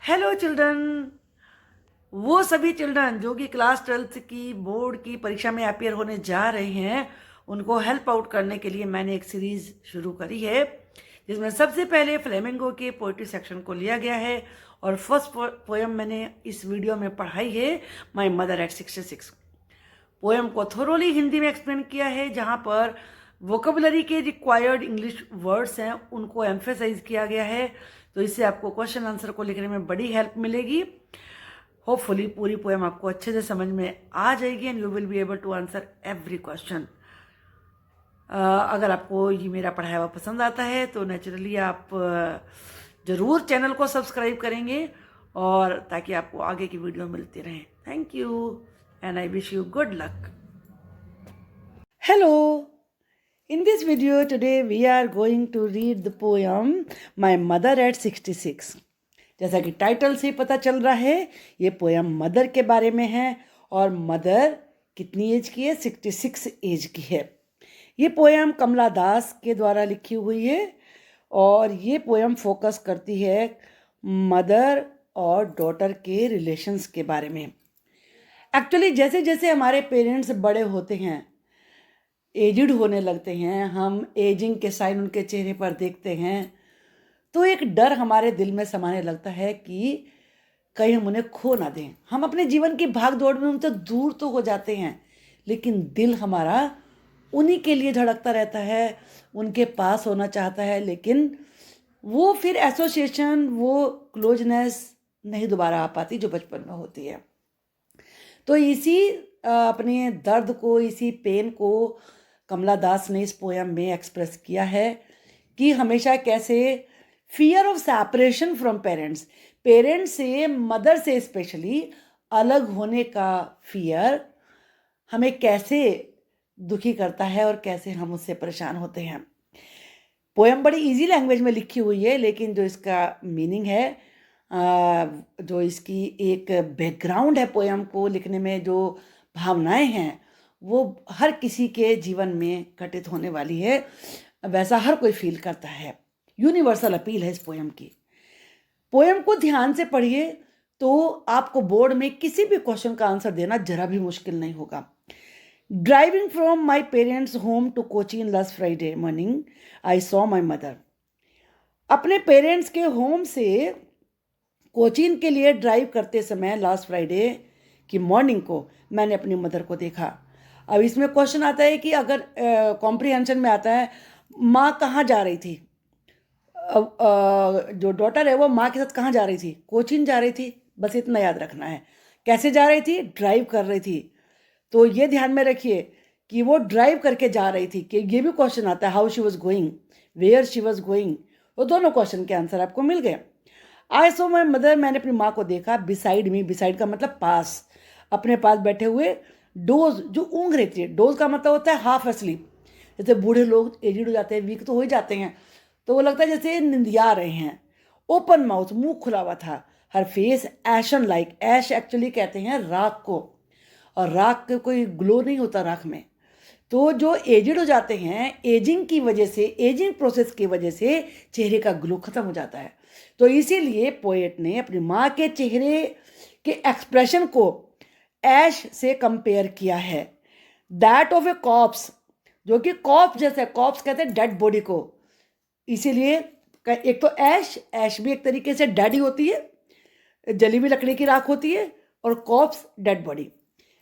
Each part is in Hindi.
Hello children. वो सभी चिल्ड्रन जो कि क्लास 12th की बोर्ड की परीक्षा में अपियर होने जा रहे हैं, उनको हेल्प आउट करने के लिए मैंने एक सीरीज़ शुरू करी है, जिसमें सबसे पहले फ्लेमिंगो के पोइट्री सेक्शन को लिया गया है और फर्स्ट पोएम मैंने इस वीडियो में पढ़ाई है, माई मदर एट 66। पोएम को थोरोली हिंदी में एक्सप्लेन किया है, जहाँ पर वोकेबुलरी के रिक्वायर्ड इंग्लिश वर्ड्स हैं उनको एम्फेसाइज किया गया है। तो इससे आपको क्वेश्चन आंसर को लिखने में बड़ी हेल्प मिलेगी। होपफुली पूरी पोएम आपको अच्छे से समझ में आ जाएगी and you will be able to answer every question. अगर आपको ये मेरा पढ़ाया हुआ पसंद आता है तो नेचुरली आप ज़रूर चैनल को सब्सक्राइब करेंगे और ताकि आपको आगे की वीडियो मिलती रहें। Thank you and I wish you good luck. Hello. In this video today we are going to read the poem My Mother at 66. जैसा कि टाइटल से पता चल रहा है, ये पोएम मदर के बारे में है और मदर कितनी एज की है? 66 एज की है। ये पोएम कमला दास के द्वारा लिखी हुई है और ये पोएम फोकस करती है मदर और डॉटर के रिलेशंस के बारे में। एक्चुअली जैसे जैसे हमारे पेरेंट्स बड़े होते हैं, एजिड होने लगते हैं, हम एजिंग के साइन उनके चेहरे पर देखते हैं, तो एक डर हमारे दिल में समाने लगता है कि कहीं हम उन्हें खो ना दें। हम अपने जीवन की भाग दौड़ में उनसे दूर तो हो जाते हैं, लेकिन दिल हमारा उन्हीं के लिए धड़कता रहता है, उनके पास होना चाहता है, लेकिन वो फिर एसोसिएशन, वो क्लोजनेस नहीं दोबारा आ पाती जो बचपन में होती है। तो इसी अपने दर्द को, इसी पेन को कमला दास ने इस पोएम में एक्सप्रेस किया है कि हमेशा कैसे fear of separation from parents, parents से, मदर से स्पेशली अलग होने का फियर हमें कैसे दुखी करता है और कैसे हम उससे परेशान होते हैं। पोएम बड़ी इजी लैंग्वेज में लिखी हुई है, लेकिन जो इसका मीनिंग है, जो इसकी एक बैकग्राउंड है पोएम को लिखने में, जो भावनाएं हैं, वो हर किसी के जीवन में घटित होने वाली है, वैसा हर कोई फील करता है। यूनिवर्सल अपील है इस पोएम की। पोएम को ध्यान से पढ़िए तो आपको बोर्ड में किसी भी क्वेश्चन का आंसर देना जरा भी मुश्किल नहीं होगा। Driving from my parents home to Cochin last Friday morning I saw my mother. अपने पेरेंट्स के होम से कोचीन के लिए ड्राइव करते समय लास्ट फ्राइडे की मॉर्निंग को मैंने अपनी मदर को देखा। अब इसमें क्वेश्चन आता है कि अगर कॉम्प्रिहेंशन में आता है माँ कहाँ जा रही थी, जो डॉटर है वो माँ के साथ कहाँ जा रही थी? कोचीन जा रही थी, बस इतना याद रखना है। कैसे जा रही थी? ड्राइव कर रही थी। तो ये ध्यान में रखिए कि वो ड्राइव करके जा रही थी, कि ये भी क्वेश्चन आता है how she was going, where she was going. वो दोनों क्वेश्चन के आंसर आपको मिल गए। आई सो माई मदर, मैंने अपनी माँ को देखा। बिसाइड मी, बिसाइड का मतलब पास, अपने पास बैठे हुए। डोज, जो ऊँघ रही थी। डोज का मतलब होता है हाफ अस्लीप। जैसे बूढ़े लोग एजिड हो जाते हैं, वीक तो हो ही जाते हैं, तो वो लगता है जैसे निंदिया रहे हैं। ओपन माउथ, मुंह खुला हुआ था। हर फेस एशन लाइक, ऐश एक्चुअली कहते हैं राख को, और राख के कोई ग्लो नहीं होता राख में। तो जो एजिड हो जाते हैं, एजिंग की वजह से, एजिंग प्रोसेस की वजह से चेहरे का ग्लो खत्म हो जाता है। तो इसीलिए पोएट ने अपनी माँ के चेहरे के एक्सप्रेशन को ऐश से कंपेयर किया है। दैट ऑफ ए कॉप्स, जो कि कॉप्स जैसे, कॉप्स कहते हैं डेड बॉडी को, इसीलिए एक तो ऐश, ऐश भी एक तरीके से डेड ही होती है, जली हुई लकड़ी की राख होती है, और कॉप्स डेड बॉडी।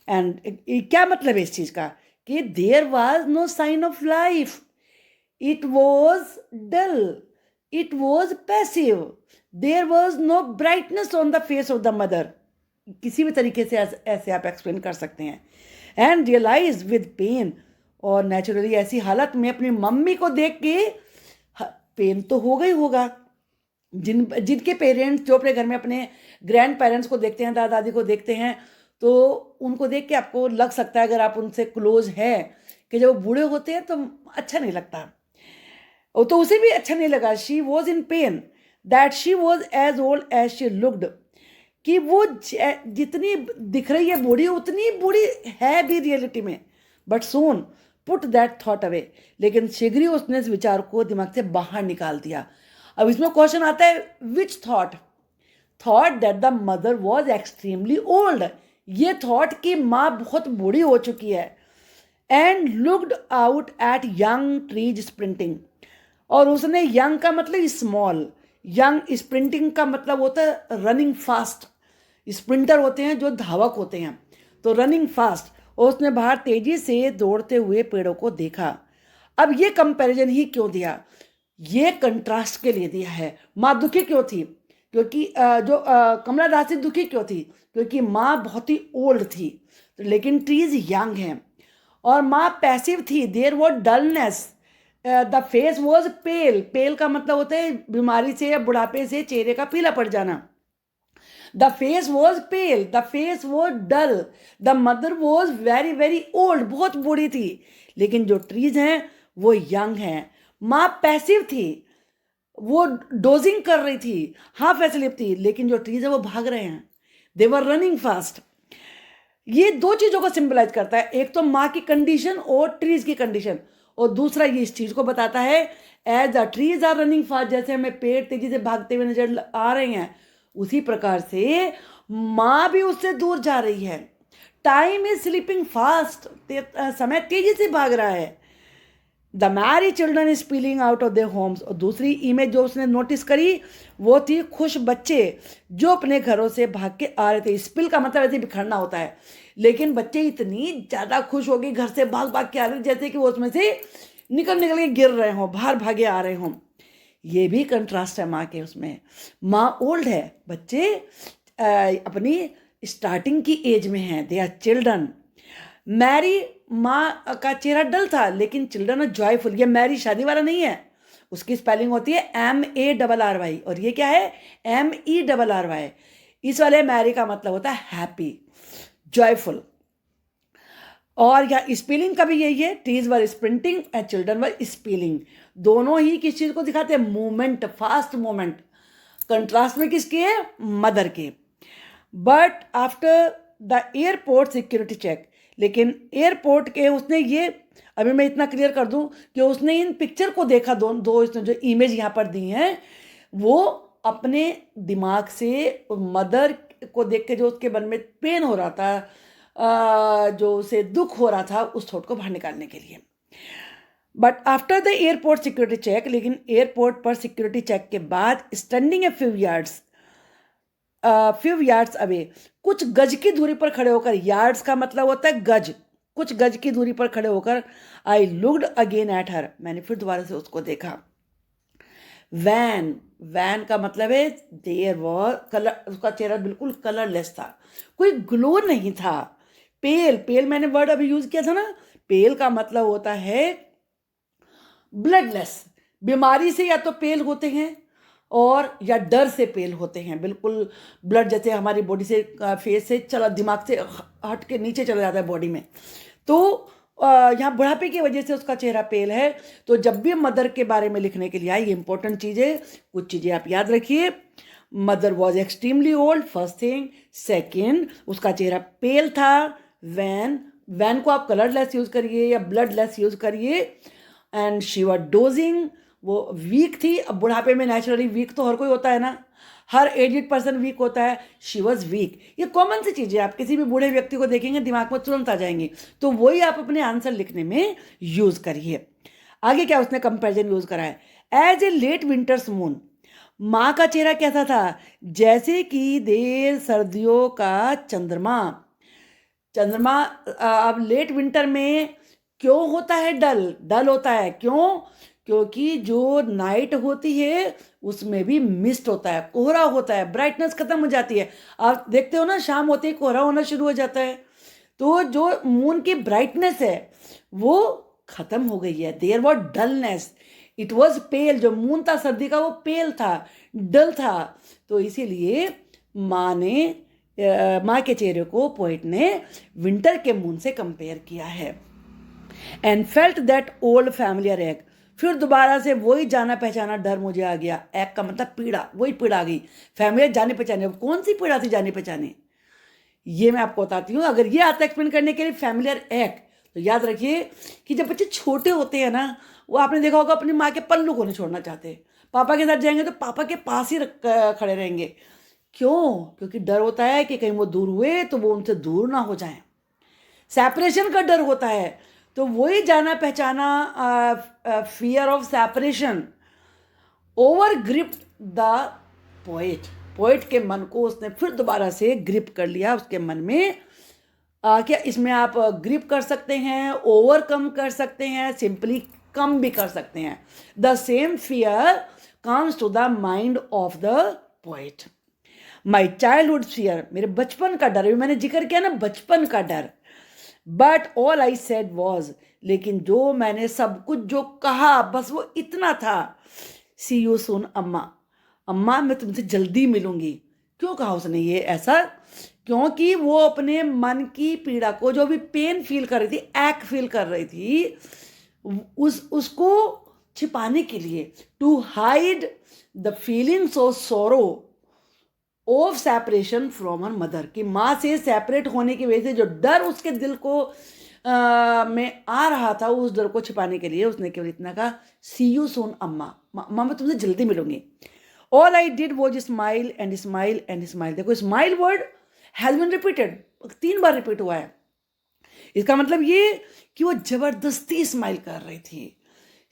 एंड क्या मतलब है इस चीज़ का? कि there was no sign of life, it was dull, it was passive, there was no brightness on the face of the mother. किसी भी तरीके से ऐसे आप एक्सप्लेन कर सकते हैं। एंड रियलाइज विद पेन, और नेचुरली ऐसी हालत में अपनी मम्मी को देख के पेन तो हो गई होगा। जिनके पेरेंट्स, जो अपने घर में अपने ग्रैंड पेरेंट्स को देखते हैं, दादा दादी को देखते हैं, तो उनको देख के आपको लग सकता है, अगर आप उनसे क्लोज हैं, कि जब वो बूढ़े होते हैं तो अच्छा नहीं लगता। तो उसे भी अच्छा नहीं लगा। She was in pain that she was as old as she looked, कि वो जितनी दिख रही है बूढ़ी, उतनी बूढ़ी है भी रियलिटी में। But soon put that thought away, लेकिन शीघ्र ही उसने इस विचार को दिमाग से बाहर निकाल दिया। अब इसमें क्वेश्चन आता है which thought, thought that the mother was extremely old, ये थॉट कि माँ बहुत बूढ़ी हो चुकी है। And looked out at young trees sprinting, और उसने यंग का मतलब स्मॉल, यंग स्प्रिंटिंग का मतलब होता है रनिंग फास्ट, स्प्रिंटर होते हैं जो धावक होते हैं, तो रनिंग फास्ट, और उसने बाहर तेजी से दौड़ते हुए पेड़ों को देखा। अब ये कंपैरिजन ही क्यों दिया, ये कंट्रास्ट के लिए दिया है। माँ दुखी क्यों थी, क्योंकि कमला दासी दुखी क्यों थी, क्योंकि माँ बहुत ही ओल्ड थी, लेकिन ट्रीज यंग हैं। और माँ पैसिव थी, there was dullness, the face was pale, pale का मतलब होता है बीमारी से या बुढ़ापे से चेहरे का पीला पड़ जाना। The face was pale, the face was dull, the mother was very very old, बहुत बूढ़ी थी, लेकिन जो ट्रीज हैं वो यंग हैं। माँ पैसिव थी, वो डोजिंग कर रही थी, हाफ एस्लीप थी, लेकिन जो ट्रीज है वो भाग रहे हैं, दे वर रनिंग फास्ट। ये दो चीजों को सिंबलाइज करता है, एक तो माँ की कंडीशन और ट्रीज की कंडीशन, और दूसरा ये इस चीज को बताता है as the trees are running fast, जैसे हमें पेड़ तेजी से भागते हुए नजर आ रहे हैं, उसी प्रकार से माँ भी उससे दूर जा रही है। टाइम इज स्लीपिंग फास्ट, समय तेजी से भाग रहा है। The Mary children is spilling out of their homes, और दूसरी इमेज जो उसने नोटिस करी वो थी खुश बच्चे जो अपने घरों से भाग के आ रहे थे। स्पिल का मतलब ऐसे बिखरना होता है, लेकिन बच्चे इतनी ज़्यादा खुश हो गए, घर से भाग भाग के आ रहे, जैसे कि वो उसमें से निकल निकल के गिर रहे हों, बाहर भागे आ रहे हों। ये भी कंट्रास्ट है माँ के उसमें। माँ ओल्ड है, बच्चे अपनी स्टार्टिंग की एज में हैं, दे आर चिल्ड्रन। मैरी, माँ का चेहरा डल था, लेकिन चिल्ड्रन जॉयफुल, ये मैरी शादी वाला नहीं है, उसकी स्पेलिंग होती है MARRY, और ये क्या है MERRY। इस वाले मैरी का मतलब होता है हैप्पी, जॉयफुल। और या स्पेलिंग का भी यही है, trees were sprinting and children were spelling, दोनों ही किस चीज को दिखाते हैं, मूवमेंट, फास्ट मूवमेंट। कंट्रास्ट में किसके है, मदर के। But after the airport security check, लेकिन एयरपोर्ट के उसने ये, अभी मैं इतना क्लियर कर दूं कि उसने इन पिक्चर को देखा, दो इसने जो इमेज यहाँ पर दी हैं, वो अपने दिमाग से मदर को देख के जो उसके मन में पेन हो रहा था, जो उसे दुख हो रहा था, उस थॉट को बाहर निकालने के लिए। But after the airport security check, लेकिन एयरपोर्ट पर सिक्योरिटी चेक के बाद standing a few yards away, कुछ गज की दूरी पर खड़े होकर, यार्ड्स का मतलब होता है गज, कुछ गज की दूरी पर खड़े होकर, I looked again at her, मैंने फिर दोबारा से उसको देखा। वैन, वैन का मतलब है देयर वॉज कलर, उसका चेहरा बिल्कुल कलरलेस था, कोई ग्लो नहीं था। पेल, पेल मैंने वर्ड अभी यूज किया था ना, पेल का मतलब होता है ब्लडलेस, बीमारी से या तो पेल होते हैं और या डर से पेल होते हैं, बिल्कुल ब्लड जैसे हमारी बॉडी से फेस से चला, दिमाग से हट के नीचे चला जाता है बॉडी में, तो यहाँ बुढ़ापे की वजह से उसका चेहरा पेल है। तो जब भी मदर के बारे में लिखने के लिए आई, इंपॉर्टेंट चीज़ें, कुछ चीज़ें आप याद रखिए। Mother was extremely old, first thing. Second, उसका चेहरा पेल था। वैन, वैन को आप कलरलेस यूज करिए या ब्लडलेस यूज करिए। एंड शी वॉज डोजिंग, वो वीक थी। अब बुढ़ापे में नेचुरली वीक तो हर कोई होता है ना, हर एजेड पर्सन वीक होता है। शी वॉज वीक, ये कॉमन सी चीज़ें आप किसी भी बूढ़े व्यक्ति को देखेंगे दिमाग में तुरंत आ जाएंगी, तो वही आप अपने आंसर लिखने में यूज करिए। आगे क्या उसने कंपैरिजन यूज करा है, as a late winter's moon, माँ का चेहरा कैसा था, जैसे कि देर सर्दियों का चंद्रमा। चंद्रमा अब लेट विंटर में क्यों होता है डल, डल होता है क्यों, क्योंकि जो नाइट होती है उसमें भी मिस्ट होता है, कोहरा होता है, ब्राइटनेस खत्म हो जाती है। आप देखते हो ना, शाम होते ही कोहरा होना शुरू हो जाता है, तो जो मून की ब्राइटनेस है वो खत्म हो गई है। There was dullness, it was pale, जो मून था सर्दी का वो पेल था, डल था। तो इसीलिए माँ के चेहरे को पोइट ने विंटर के मून से कंपेयर किया है। And felt that old familiar egg, फिर दोबारा से वही जाना पहचाना डर मुझे आ गया। एग का मतलब पीड़ा, वही पीड़ा आ गई। फैमिलियर जाने पहचाने, कौन सी पीड़ा थी जाने पहचाने, ये मैं आपको बताती हूँ। अगर ये आता है एक्सप्लेन करने के लिए फैमिलियर एग, तो याद रखिए कि जब बच्चे छोटे होते हैं ना, वो आपने देखा होगा अपनी माँ के पल्लू को नहीं छोड़ना चाहते, पापा के साथ जाएंगे तो पापा के पास ही खड़े रहेंगे। क्यों? क्योंकि डर होता है कि कहीं वो दूर हुए तो वो उनसे दूर ना हो जाएं। सेपरेशन का डर होता है, तो वही जाना पहचाना fear of separation over grip the poet. Poet के मन को उसने फिर दोबारा से ग्रिप कर लिया उसके मन में। क्या इसमें आप ग्रिप कर सकते हैं, ओवरकम कर सकते हैं, सिंपली कम भी कर सकते हैं। The same fear comes to the mind of the poet. My childhood fear, मेरे बचपन का डर, मैंने जिक्र किया ना बचपन का डर। But all I said was, लेकिन जो मैंने सब कुछ जो कहा बस वो इतना था, सी यू सून अम्मा, अम्मा मैं तुमसे जल्दी मिलूंगी। क्यों कहा उसने ये ऐसा? क्योंकि वो अपने मन की पीड़ा को, जो भी पेन फील कर रही थी, एक फील कर रही थी, उसको छिपाने के लिए, to hide the feelings of sorrow of separation from her mother, कि माँ से सेपरेट होने की वजह से जो डर उसके दिल को में आ रहा था, उस डर को छिपाने के लिए उसने केवल इतना कहा, सी यू सून अम्मा, माँ मैं तुमसे जल्दी मिलूंगी। All I did was smile and smile and smile. देखो smile word has been repeated, 3 बार रिपीट हुआ है। इसका मतलब ये कि वो जबरदस्ती स्माइल कर रही थी।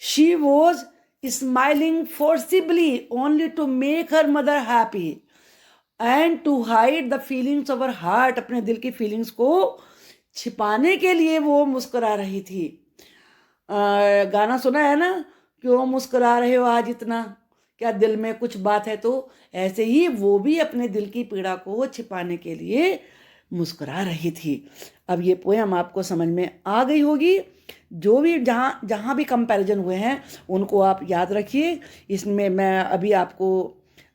She was smiling forcibly only to make her mother happy and to hide the feelings of her heart, अपने दिल की फीलिंग्स को छिपाने के लिए वो मुस्कुरा रही थी। गाना सुना है ना, क्यों मुस्कुरा रहे हो आज इतना, क्या दिल में कुछ बात है? तो ऐसे ही वो भी अपने दिल की पीड़ा को छिपाने के लिए मुस्कुरा रही थी। अब ये पोएम आपको समझ में आ गई होगी। जो भी जहाँ जहाँ भी कंपैरिजन हुए हैं उनको आप याद रखिए। इसमें मैं अभी आपको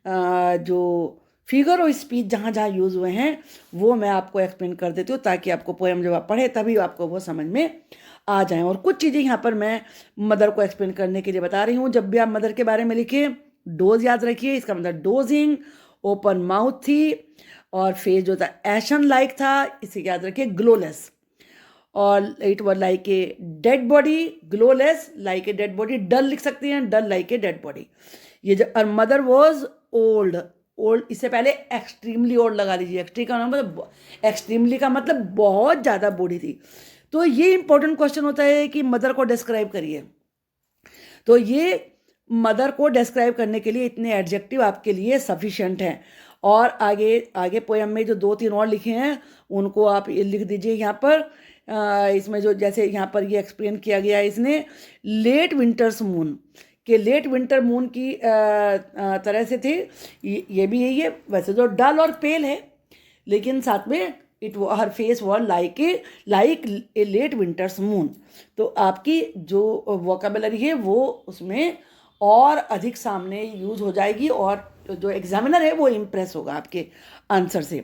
जो फिगर ऑफ स्पीच जहाँ जहाँ यूज़ हुए हैं वो मैं आपको एक्सप्लेन कर देती हूँ, ताकि आपको पोएम जब आप पढ़े तभी आपको वो समझ में आ जाएं। और कुछ चीज़ें यहाँ पर मैं मदर को एक्सप्लेन करने के लिए बता रही हूँ। जब भी आप मदर के बारे में लिखिए, डोज याद रखिए, इसका मतलब डोजिंग, ओपन माउथ थी, और फेस जो था एशन लाइक था, इसे याद रखिए, ग्लोलेस। और it was like a dead body, glowless like a dead body, dull लिख सकती हैं, dull like a dead body. ये जो, और मदर वॉज ओल्ड, ओल्ड इससे पहले एक्सट्रीमली ओल्ड लगा लीजिए। एक्सट्री का मतलब, एक्सट्रीमली का मतलब बहुत ज़्यादा बूढ़ी थी। तो ये इंपॉर्टेंट क्वेश्चन होता है कि मदर को डिस्क्राइब करिए। तो ये मदर को डिस्क्राइब करने के लिए इतने एडजेक्टिव आपके लिए सफिशिएंट हैं। और आगे आगे पोएम में जो 2-3 और लिखे हैं उनको आप लिख दीजिए यहाँ पर। इसमें जो जैसे यहाँ पर ये एक्सप्लेन किया गया है इसने, लेट विंटर्स मून, कि लेट विंटर मून की तरह से थे। ये भी यही है वैसे, जो डल और पेल है, लेकिन साथ में it her face were like a late winter's moon. तो आपकी जो वोकेबलरी है वो उसमें और अधिक सामने यूज़ हो जाएगी, और जो एग्जामिनर है वो इम्प्रेस होगा आपके आंसर से।